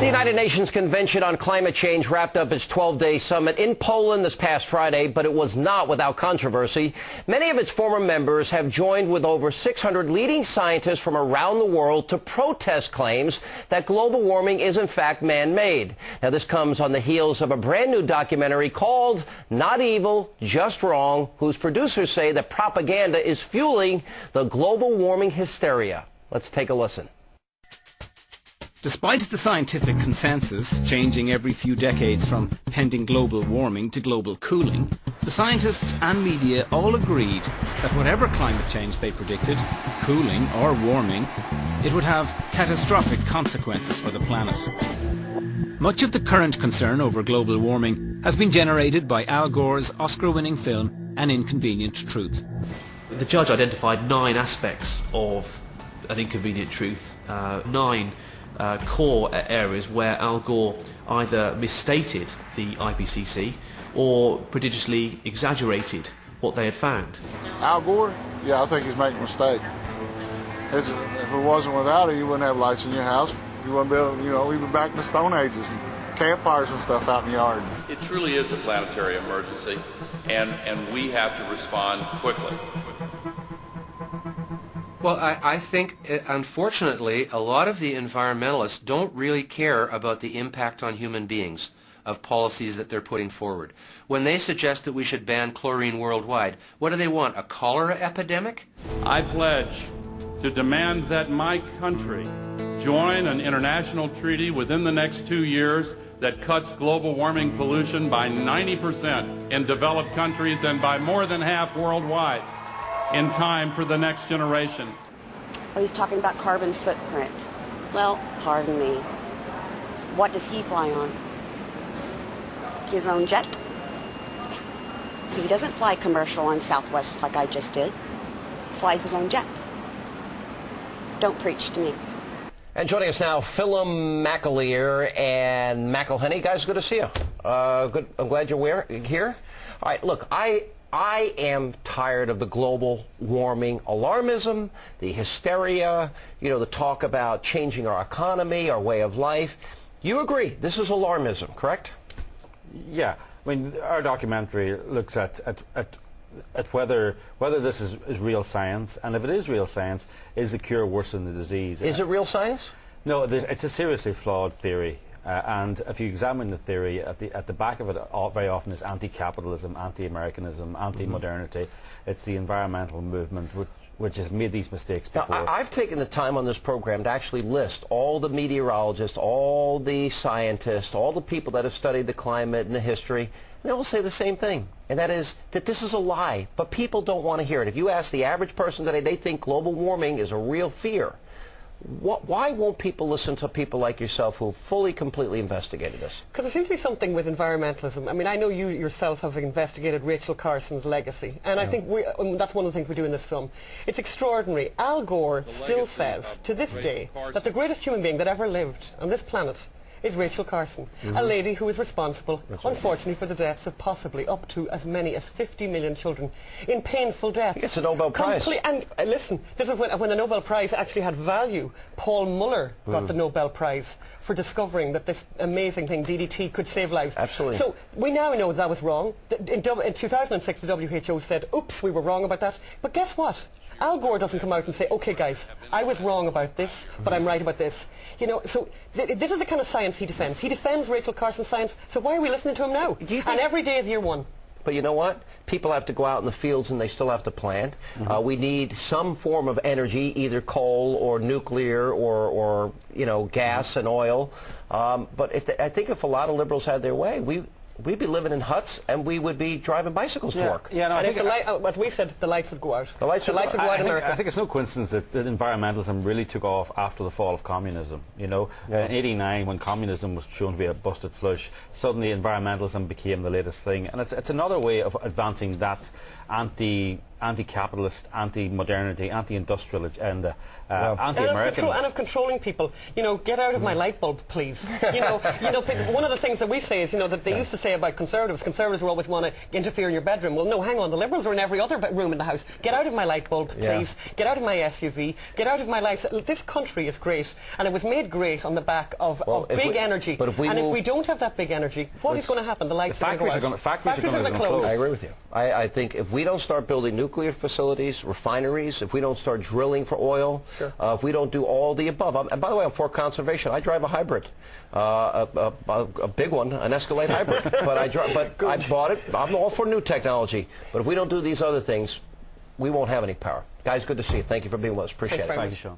The United Nations Convention on Climate Change wrapped up its 12-day summit in Poland this past Friday, but it was not without controversy. Many of its former members have joined with over 600 leading scientists from around the world to protest claims that global warming is in fact man-made. Now, this comes on the heels of a brand new documentary called Not Evil, Just Wrong, whose producers say that propaganda is fueling the global warming hysteria. Let's take a listen. Despite the scientific consensus changing every few decades from pending global warming to global cooling, the scientists and media all agreed that whatever climate change they predicted, cooling or warming, it would have catastrophic consequences for the planet. Much of the current concern over global warming has been generated by Al Gore's Oscar-winning film An Inconvenient Truth. The judge identified 9 aspects of An Inconvenient Truth, 9 core areas where Al Gore either misstated the IPCC or prodigiously exaggerated what they had found. Al Gore? Yeah, I think he's making a mistake. If it wasn't without it, you wouldn't have lights in your house. You wouldn't be able, we'd be back in the Stone Ages, and campfires and stuff out in the yard. It truly is a planetary emergency, and we have to respond quickly. Well, I think, unfortunately, a lot of the environmentalists don't really care about the impact on human beings of policies that they're putting forward. When they suggest that we should ban chlorine worldwide, what do they want, a cholera epidemic? I pledge to demand that my country join an international treaty within the next 2 years that cuts global warming pollution by 90% in developed countries and by more than half worldwide, in time for the next generation. Oh, he's talking about carbon footprint. Well, pardon me. What does he fly on? His own jet? He doesn't fly commercial on Southwest like I just did. He flies his own jet. Don't preach to me. And joining us now, Phelim McAleer and McElhenney. Guys, good to see you. Good. I'm glad you're here. All right, look, I am tired of the global warming alarmism, the hysteria, the talk about changing our economy, our way of life. You agree, this is alarmism, correct? Yeah. I mean, our documentary looks at whether this is real science, and if it is real science, is the cure worse than the disease? Is it real science? No, it's a seriously flawed theory. And if you examine the theory, at the back of it very often is anti-capitalism, anti-Americanism, anti-modernity. It's the environmental movement which has made these mistakes before. Now, I've taken the time on this program to actually list all the meteorologists, all the scientists, all the people that have studied the climate and the history, and they all say the same thing, and that is that this is a lie, but people don't want to hear it. If you ask the average person today, they think global warming is a real fear. Why won't people listen to people like yourself who fully, completely investigated this? Because there seems to be something with environmentalism. I mean, I know you yourself have investigated Rachel Carson's legacy, and I think that's one of the things we do in this film. It's extraordinary. Al Gore still says, to this day, that the greatest human being that ever lived on this planet is Rachel Carson, a lady who is responsible, unfortunately, for the deaths of possibly up to as many as 50 million children in painful deaths. It's a Nobel Prize. And listen, this is when the Nobel Prize actually had value. Paul Muller got the Nobel Prize for discovering that this amazing thing, DDT, could save lives. Absolutely. So we now know that was wrong. In 2006, the WHO said, oops, we were wrong about that. But guess what? Al Gore doesn't come out and say, okay guys, I was wrong about this, but I'm right about this. So this is the kind of science he defends. He defends Rachel Carson's science, so why are we listening to him now? And every day is year one. But you know what? People have to go out in the fields and they still have to plant. We need some form of energy, either coal or nuclear or gas and oil. But I think if a lot of liberals had their way, we'd be living in huts and we would be driving bicycles to work. Yeah, no, and as we said, the lights would go out. The lights would go out in America. I think it's no coincidence that environmentalism really took off after the fall of communism. In '89, when communism was shown to be a busted flush, suddenly environmentalism became the latest thing, and it's another way of advancing that anti-capitalist, anti-modernity, anti-industrial agenda, anti-American. And of controlling people. You know, get out of my light bulb, please. One of the things that we say is, that they used to say about conservatives will always want to interfere in your bedroom. Well, no, hang on, the Liberals are in every other room in the house. Get out of my light bulb, please. Get out of my SUV. Get out of my life. This country is great, and it was made great on the back of big energy. But if we don't have that big energy, what is going to happen? The lights are going to go out. Factories are going to close. I agree with you. I think if we don't start building nuclear facilities, refineries, if we don't start drilling for oil, if we don't do all the above. And by the way, I'm for conservation. I drive a hybrid, a big one, an Escalade hybrid. But I bought it. I'm all for new technology. But if we don't do these other things, we won't have any power. Guys, good to see you. Thank you for being with us. Appreciate it. Thank you, Sean.